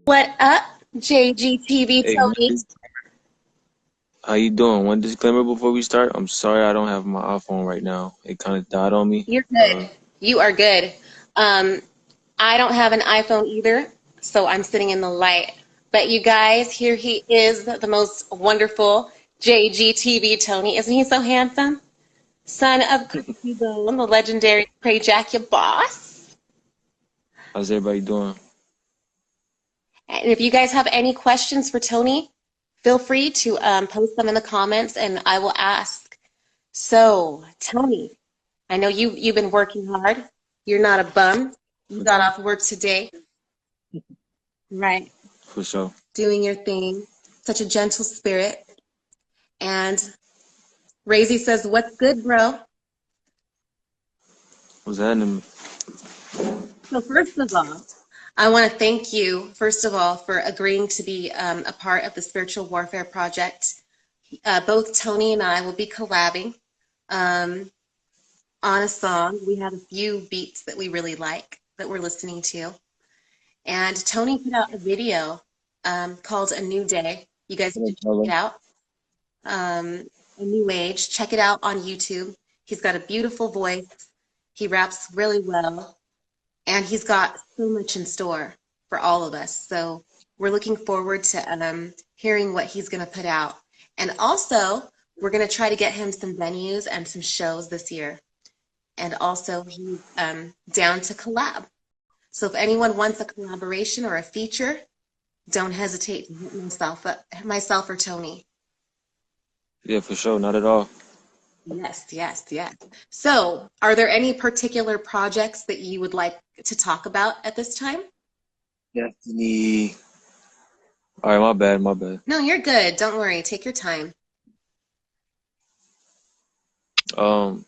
What up, JGTV Hey, Tony? how you doing? One disclaimer before we start. I'm sorry I don't have my iPhone right now. It kind of died on me. You're good. You are good. Um, I don't have an iPhone either, so I'm sitting in the light. But you guys, here he is, the most wonderful JGTV Tony. Isn't he so handsome? Son of Krayzie, the legendary Cray Jack, your boss. How's everybody doing? And if you guys have any questions for Tony, feel free to post them in the comments and I will ask. So, Tony, I know you've been working hard. You're not a bum. You got off work today, right? For sure. Doing your thing. Such a gentle spirit. And Krayzie says, "What's good, bro?" What's happening? So first of all, I want to thank you, first of all, for agreeing to be a part of the Spiritual Warfare Project. Both Tony and I will be collabing um, on a song. We have a few beats that we really like that we're listening to. And Tony put out a video called A New Day. You guys should check it out. A New Age. Check it out on YouTube. He's got a beautiful voice. He raps really well. And he's got so much in store for all of us. So we're looking forward to hearing what he's going to put out. And also, we're going to try to get him some venues and some shows this year. And also, he's down to collab. So if anyone wants a collaboration or a feature, don't hesitate to hit myself or Tony. Yeah, for sure. Not at all. Yes, yes, yes. So are there any particular projects that you would like to talk about at this time? Destiny. All right, my bad. No, you're good. Don't worry. Take your time. Um,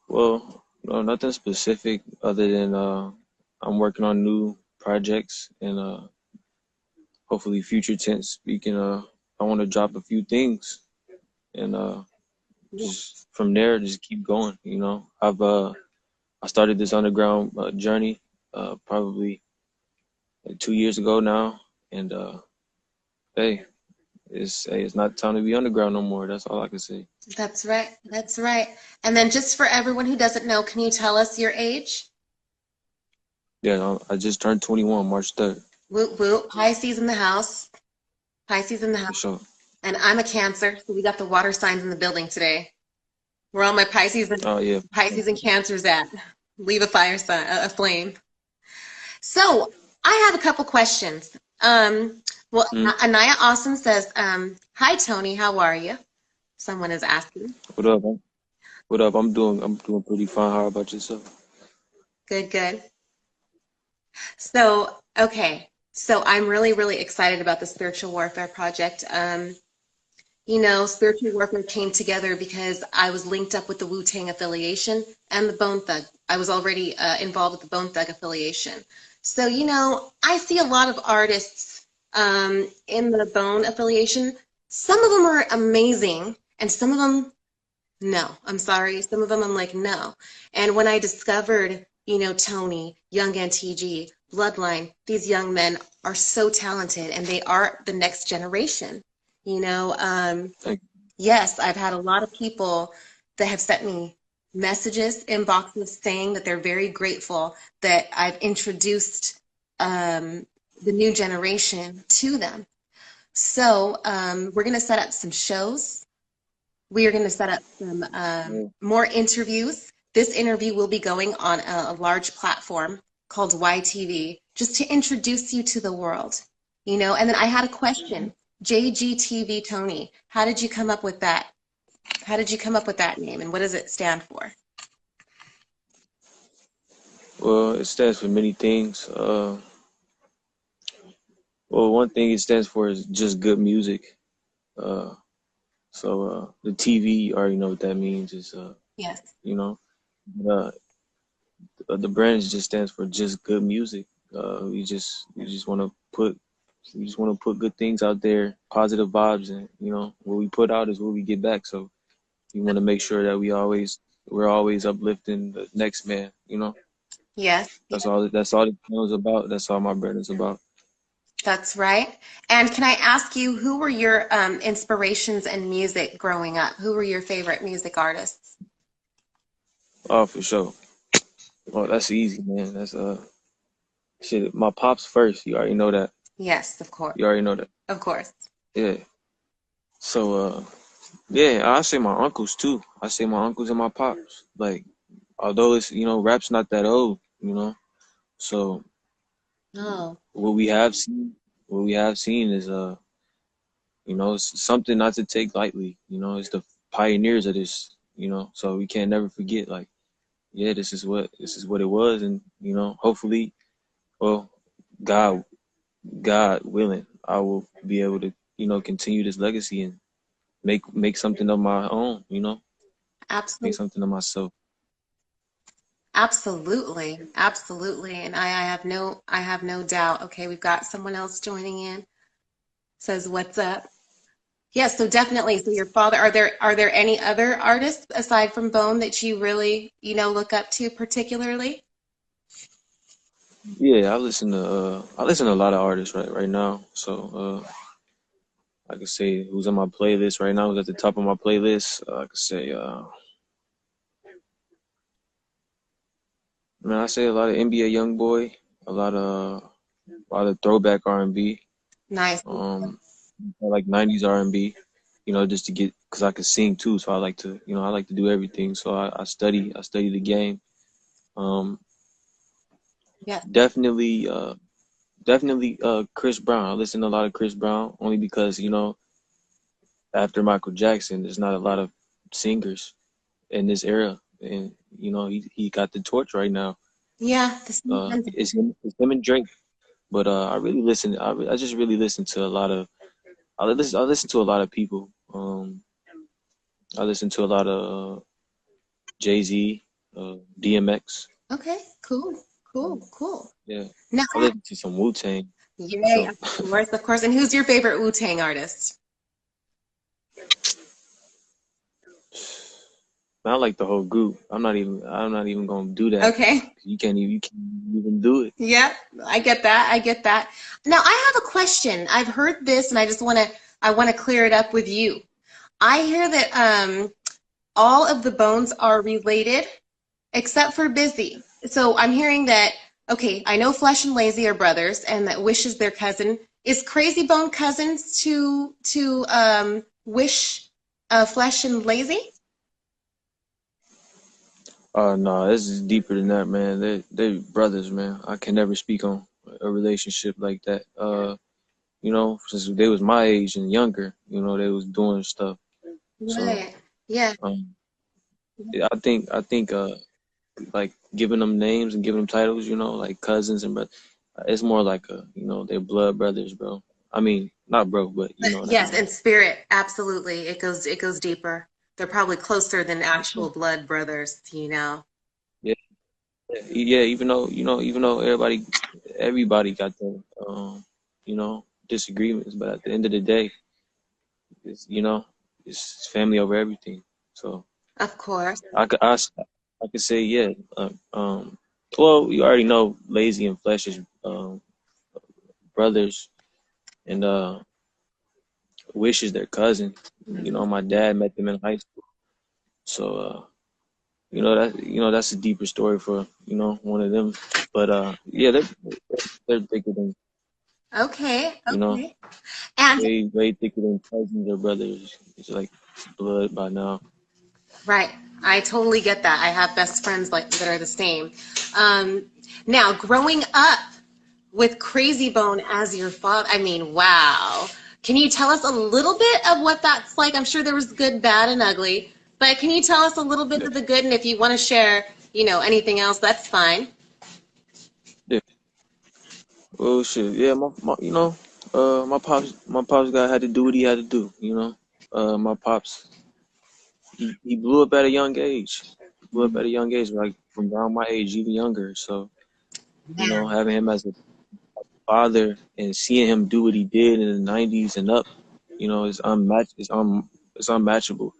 well, no, nothing specific other than I'm working on new projects and hopefully future tense. Speaking, I want to drop a few things and Yeah. just from there, just keep going. I started this underground journey probably like 2 years ago now, and hey, it's not time to be underground no more. That's all I can say. That's right. That's right. And then just for everyone who doesn't know, can you tell us your age? Yeah, I just turned 21 March 3rd. Whoop, whoop. Pisces in the house. Pisces in the For house. sure. And I'm a Cancer, so we got the water signs in the building today. Where all my Oh yeah. Pisces and Cancers at. Leave a fire sign, a flame. So I have a couple questions. Well, Mm. Anaya Austin says, "Hi Tony, how are you?" Someone is asking. What up? What up? I'm doing pretty fine. How about yourself? Good, good. So, okay. So I'm really, really excited about the Spiritual Warfare Project. Spiritual warfare came together because I was linked up with the Wu-Tang affiliation and the Bone Thug. I was already involved with the Bone Thug affiliation. So, I see a lot of artists in the Bone affiliation. Some of them are amazing, and some of them, no. I'm sorry. Some of them I'm like, no. And when I discovered, Tony, Young NTG, Bloodline, these young men are so talented, and they are the next generation. You know, um, Thank yes, I've had a lot of people that have sent me messages, inboxes saying that they're very grateful that I've introduced the new generation to them. So we're going to set up some shows. We are going to set up some you. more interviews. This interview will be going on a large platform called YTV, just to introduce you to the world. And then I had a question. JGTV Tony, how did you come up with that? How did you come up with that name, and what does it stand for? Well, it stands for many things. Well, one thing it stands for is just good music. Uh, the TV, you already know what that means. Is Yes. you know, uh, the brand just stands for just good music. We just want to put good things out there, positive vibes, and what we put out is what we get back. So we want to make sure that we're always uplifting the next man. Yes. That's all. That's all it was about. That's all my brand is about. That's right. And can I ask you, who were your inspirations in music growing up? Who were your favorite music artists? Oh, for sure. Oh, that's easy, man. That's shit. My pops first. You already know that. Yes, of course. You already know that. Of course. Yeah. So yeah, I say my uncles too. I say my uncles and my pops. Like, although it's rap's not that old. So Oh, what we have seen, what we have seen is it's something not to take lightly. It's the pioneers of this. So we can't never forget. Like, yeah, this is what it was, and hopefully, well, God God willing, I will be able to continue this legacy and make something of my own. Make absolutely. something of myself. Absolutely. Absolutely. And I have no doubt. Okay, we've got someone else joining in. Says, "What's up?" Yes, so definitely. So your father, are there any other artists aside from Bone that you really, look up to particularly? Yeah, I listen to a lot of artists right now. So I could say who's on my playlist right now, who's at the top of my playlist. I could say man, I say a lot of NBA YoungBoy, a lot of throwback R&B. Nice. I like 90s R&B, just to get, because I can sing too, so I like to do everything. So I study the game. Um, Yes. definitely Chris Brown. I listen to a lot of Chris Brown only because, after Michael Jackson, there's not a lot of singers in this era. And, he got the torch right now. Yeah, the same It's him and Drake. But I really listen. I just really listen to a lot of. I listen to a lot of people. I listen to a lot of Jay-Z, DMX. Okay, cool, cool, cool. Yeah, Now, I listen to some Wu-Tang for yay, sure. of course, of course. And who's your favorite Wu-Tang artist? I like the whole group. I'm not even gonna do that. Okay. You can't even do it. Yeah, I get that. I get that. Now, I have a question. I've heard this and I want to clear it up with you. I hear that all of the bones are related except for Busy. So I'm hearing that, okay, I know Flesh and Lazy are brothers and that Wish is their cousin. Is Crazy Bone cousins to Wish, Flesh and Lazy? No, this is deeper than that, man. They brothers, man. I can never speak on a relationship like that. Since they was my age and younger, they was doing stuff. So, Right. Yeah. um, yeah, I think like giving them names and giving them titles, like cousins and brother, it's more like they're blood brothers, bro. I mean, not bro, but you But know what I yes, mean. in spirit, absolutely. It goes deeper. They're probably closer than For sure. actual blood brothers. Yeah, yeah. Even though everybody got their disagreements, but at the end of the day, it's it's family over everything. So Of course. I could say yeah. Well, you already know Lazy and Flesh is brothers, and Wish is their cousin. My dad met them in high school, so that's a deeper story for one of them. But yeah, they're thicker than Okay, you know okay. And way thicker than cousins or brothers. It's like blood by now. right, I totally get that. I have best friends like that are the same. Um, Now, growing up with Crazy Bone as your father, I mean, wow. Can you tell us a little bit of what that's like? I'm sure there was good, bad, and ugly, but can you tell us a little bit Yeah, of the good? And if you want to share, anything else, that's fine. yeah. Well, shit. Yeah, my pops guy had to do what he had to do. My pops, he blew up at a young age. He blew up at a young age, like from around my age, even younger. So, Man, having him as a father and seeing him do what he did in the '90s and up, is unmatched. It's unmatchable.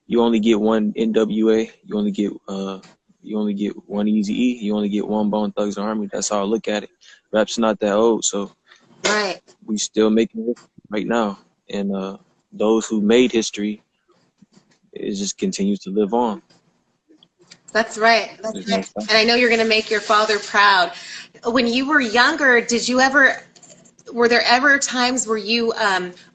You only get one NWA. You only get one Eazy-E. You only get one Bone Thugs and Harmony. That's how I look at it. Rap's not that old, so right. we still making it right now, and those who made history, it just continues to live on. That's right. That's There's no right. stop. And I know you're going to make your father proud. When you were younger, were there ever times where you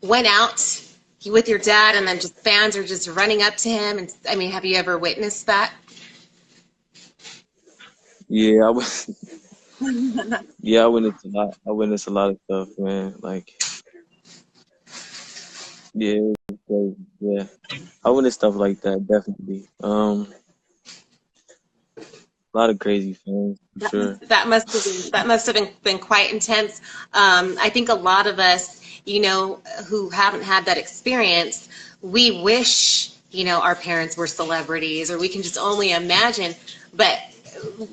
went out with your dad and then just fans are just running up to him? And I mean, have you ever witnessed that? Yeah, I was. Yeah, I witnessed a lot. I witnessed a lot of stuff, man. Like, yeah, it was crazy. Yeah, I witnessed stuff like that, definitely. A lot of crazy things for sure. That must have been quite intense. I think a lot of us, who haven't had that experience, we wish, our parents were celebrities, or we can just only imagine. But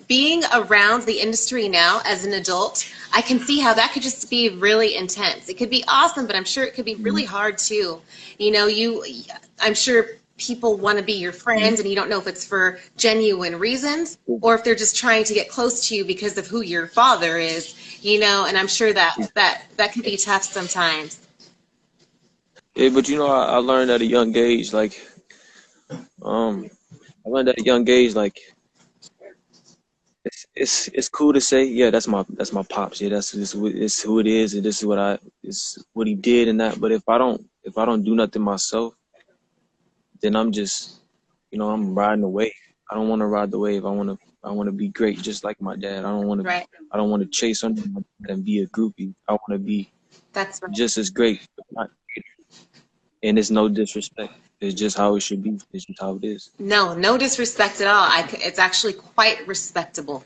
being around the industry now as an adult, I can see how that could just be really intense. It could be awesome, but I'm sure it could be really hard too. I'm sure people want to be your friends and you don't know if it's for genuine reasons or if they're just trying to get close to you because of who your father is, and I'm sure that can be tough sometimes. Yeah, but I learned at a young age, like, I learned at a young age, like, it's cool to say, yeah, that's my pops. Yeah, it's who it is, and this is it's what he did and that. But if I don't do nothing myself, then I'm just, I'm riding the wave. I don't want to ride the wave. I want to be great, just like my dad. Right. I don't want to chase under my dad and be a groupie. I want to be That's right. just as great, and it's no disrespect. It's just how it should be. It's just how it is. No disrespect at all. It's actually quite respectable.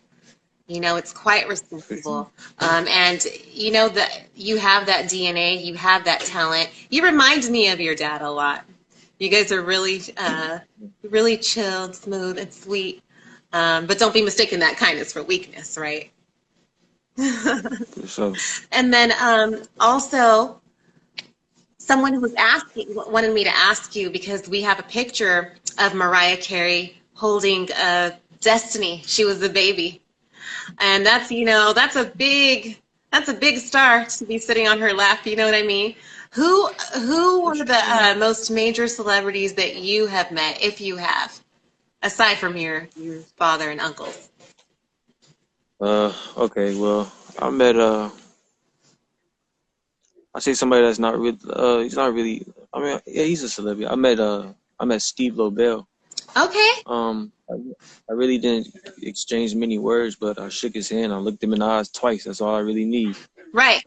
It's quite respectable. And that you have that DNA, you have that talent. You remind me of your dad a lot. You guys are really chilled, smooth, and sweet. But don't be mistaking that kindness for weakness, right? So, And then also, someone who wanted me to ask you because we have a picture of Mariah Carey holding Destiny. She was the baby. And that's a big star to be sitting on her lap. You know what I mean? Who were the most major celebrities that you have met, if you have, aside from your father and uncles? okay, well, I say somebody that's not really, he's not really. I mean, yeah, he's a celebrity. I met Steve Lobel. Okay, I really didn't exchange many words, but I shook his hand. I looked him in the eyes twice. That's all I really need. right.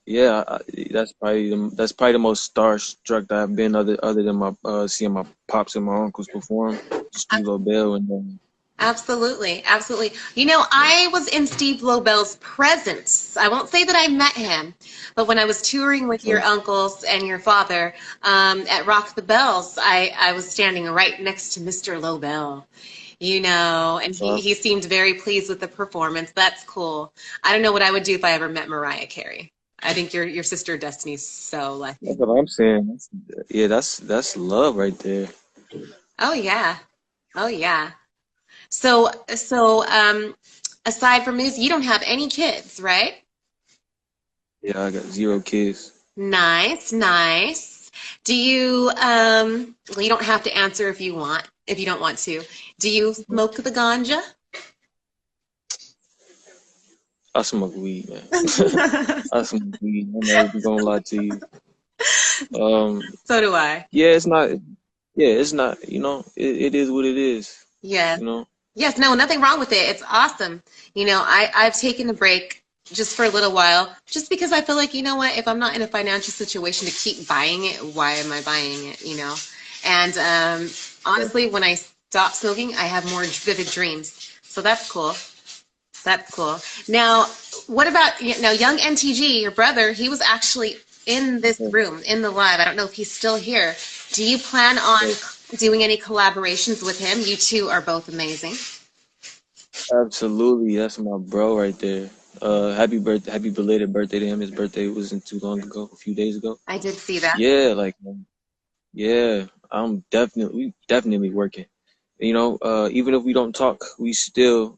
Yeah, that's probably the most starstruck that I've been, other than my seeing my pops and my uncles perform. Steve Lobel and Absolutely, absolutely. I was in Steve Lobel's presence. I won't say that I met him, but when I was touring with your uncles and your father at Rock the Bells, I was standing right next to Mr. Lobel, and he seemed very pleased with the performance. That's cool. I don't know what I would do if I ever met Mariah Carey. I think your sister Destiny's so lucky. that's what I'm saying. Yeah, that's love right there. Oh yeah, oh yeah. So, aside from this, you don't have any kids, right? Yeah, I got 0 kids. Nice, nice. Do well, you don't have to answer if you don't want to. Do you smoke the ganja? I smoke weed, man. I smoke weed. I'm not even gonna lie to you. So do I. Yeah, it's not. Yeah, it's not. It is what it is. Yes. You know. Yes, no, nothing wrong with it. It's awesome. I've taken a break just for a little while, just because I feel like, if I'm not in a financial situation to keep buying it, why am I buying it? And honestly, when I stop smoking, I have more vivid dreams. So that's cool. That's cool. Now, what about, young NTG, your brother, he was actually in this room, in the live. I don't know if he's still here. Do you plan on doing any collaborations with him? You two are both amazing. Absolutely, that's my bro right there. Happy belated birthday to him. His birthday wasn't too long ago, a few days ago. I did see that. Yeah, like, yeah, we definitely working. Even if we don't talk, we still,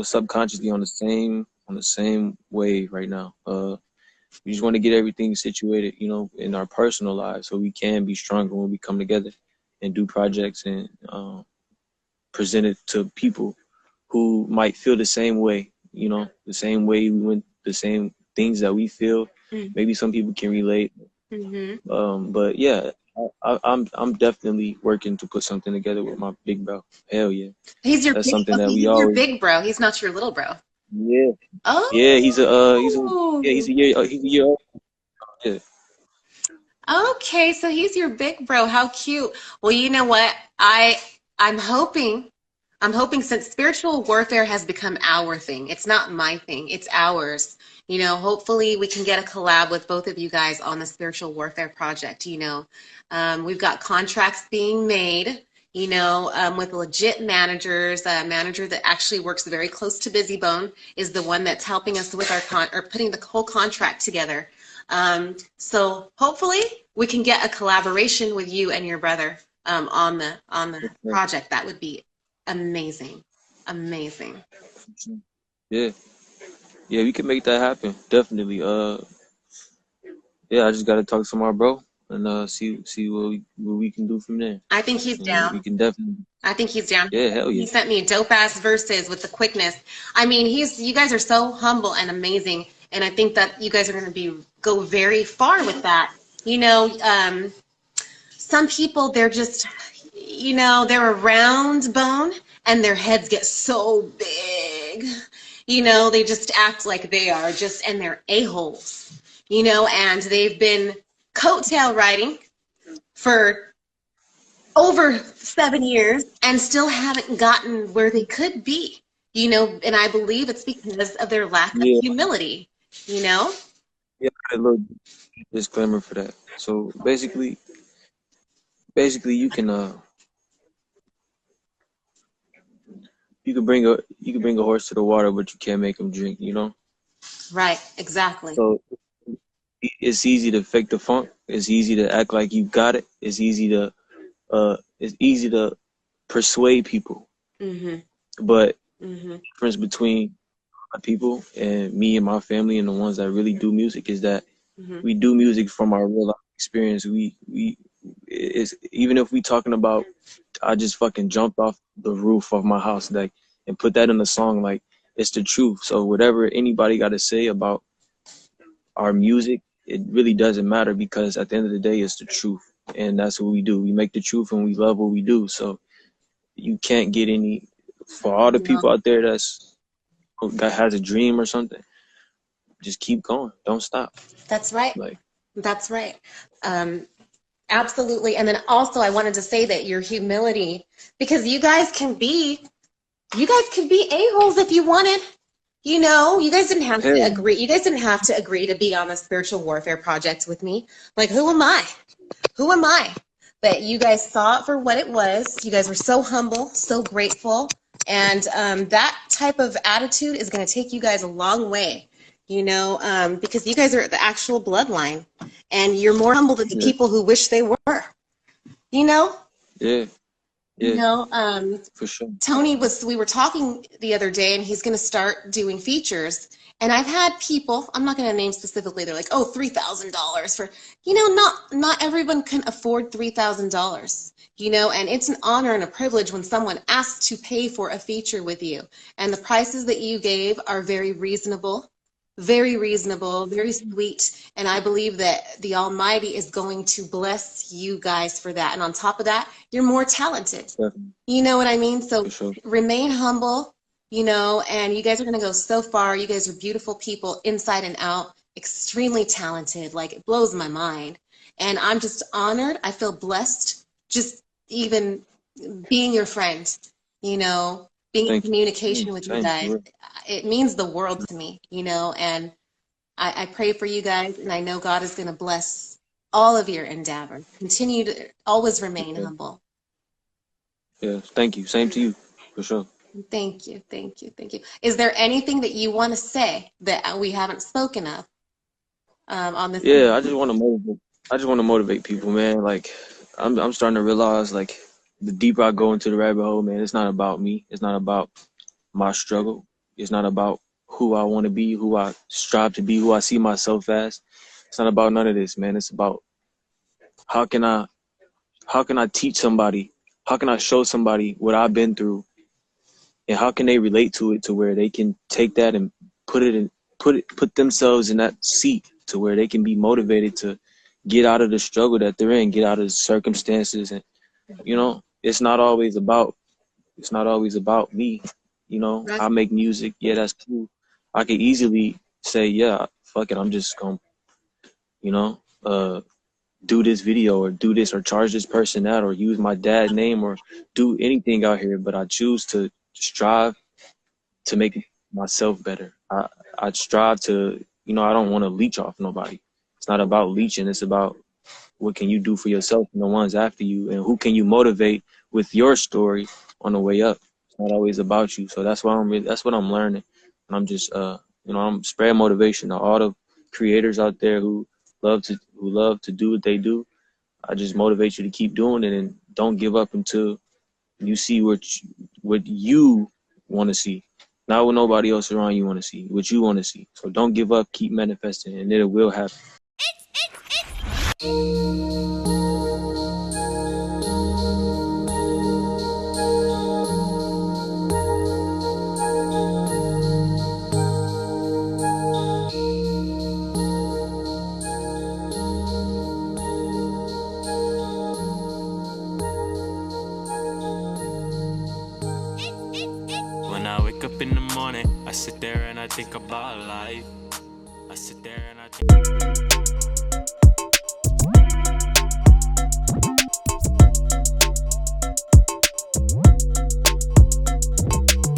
subconsciously on on the same wave right now. We just want to get everything situated, you know, in our personal lives so we can be stronger when we come together and do projects and present it to people who might feel the same way, you know, the same way we went, the same things that we feel. Maybe some people can relate. But yeah, I'm definitely working to put something together with my big bro. Hell yeah. He's your That's big, something okay, that we he's your always. big bro. He's not your little bro. Yeah. Yeah, he's a year old. Yeah. Okay, so he's your big bro. How cute. Well, you know what? I'm hoping since spiritual warfare has become our thing. It's not my thing. It's ours. You know, hopefully we can get a collab with both of you guys on the spiritual warfare project. You know, we've got contracts being made, you know, with legit managers. A manager that actually works very close to Busybone is the one that's helping us with our or putting the whole contract together. So hopefully we can get a collaboration with you and your brother on the project. That would be amazing. Amazing. Yeah. Yeah, we can make that happen. Definitely. Yeah, I just gotta talk to my bro and see what we can do from there. I think he's And we down. can definitely. I think he's down. Yeah, hell He yeah. sent me dope ass verses with the quickness. I mean, you guys are so humble and amazing, and I think that you guys are going to go very far with that. You know, some people they're just, you know, they're a round bone and their heads get so big. You know, they just act like they are just, and they're a-holes. You know, and they've been coattail riding for over 7 years and still haven't gotten where they could be, you know, and I believe it's because of their lack of Yeah, humility, you know? yeah, a little disclaimer for that. So basically you can bring a horse to the water, but you can't make him drink, you know? Right, exactly. So it's easy to fake the funk. It's easy to act like you got it. It's easy to persuade people. Mm-hmm. But Mm-hmm. the difference between my people and me and my family and the ones that really do music is that Mm-hmm. we do music from our real life experience. We is even if we talking about I just fucking jumped off the roof of my house like and put that in a song, like it's the truth. So whatever anybody got to say about our music, it really doesn't matter because at the end of the day, it's the truth, and that's what we do. We make the truth, and we love what we do. So you can't get any for all the No, people out there that has a dream or something. Just keep going. Don't stop. that's right. Like That's right. Um, absolutely. And then also I wanted to say that your humility, because you guys could be a-holes if you wanted. You know, you guys didn't have to hell, agree. You guys didn't have to agree to be on the spiritual warfare project with me. Like, who am I? Who am I? But you guys saw it for what it was. You guys were so humble, so grateful. And that type of attitude is going to take you guys a long way, you know, because you guys are the actual bloodline. And you're more humble than the yeah, people who wish they were, you know? yeah, You yeah, know, for sure. we were talking the other day and he's going to start doing features. And I've had people, I'm not going to name specifically, they're like, oh, $3,000 for, you know, not everyone can afford $3,000, you know, and it's an honor and a privilege when someone asks to pay for a feature with you. And the prices that you gave are very reasonable, very sweet. And I believe that the Almighty is going to bless you guys for that. And on top of that, you're more talented. Definitely, You know what I mean? So for sure. remain humble, you know, and you guys are going to go so far. You guys are beautiful people inside and out, extremely talented. Like, it blows my mind. And I'm just honored. I feel blessed just even being your friend, you know, being in Thank communication you. with you Thank guys. you. It means the world to me, you know, and I pray for you guys, and I know God is going to bless all of your endeavors. Continue to always remain Yeah, humble. yeah. Thank you. Same to you, for sure. Thank you, thank you, thank you. Is there anything that you want to say that we haven't spoken of on this? Yeah, I just want to motivate people, man. Like I'm starting to realize, like, the deeper I go into the rabbit hole, man, it's not about me. It's not about my struggle. It's not about who I want to be, who I strive to be, who I see myself as. It's not about none of this, man. It's about how can I teach somebody, how can I show somebody what I've been through, and how can they relate to it to where they can take that and put themselves in that seat to where they can be motivated to get out of the struggle that they're in, get out of the circumstances. And it's not always about me. I make music, yeah, that's cool. I could easily say, yeah, fuck it, I'm just gonna you know do this video or do this or charge this person out or use my dad's name or do anything out here, but I choose to strive to make myself better. I strive to, I don't want to leech off nobody. It's not about leeching. It's about what can you do for yourself and the ones after you, and who can you motivate with your story on the way up. It's not always about you. So that's what I'm learning. And I'm just, I'm spreading motivation to all the creators out there who love to do what they do. I just motivate you to keep doing it and don't give up until you see what you want to see, not what nobody else around you want to see, what you want to see. So don't give up, keep manifesting, and it will happen. When I wake up in the morning, I sit there and I think about life. I sit there and I think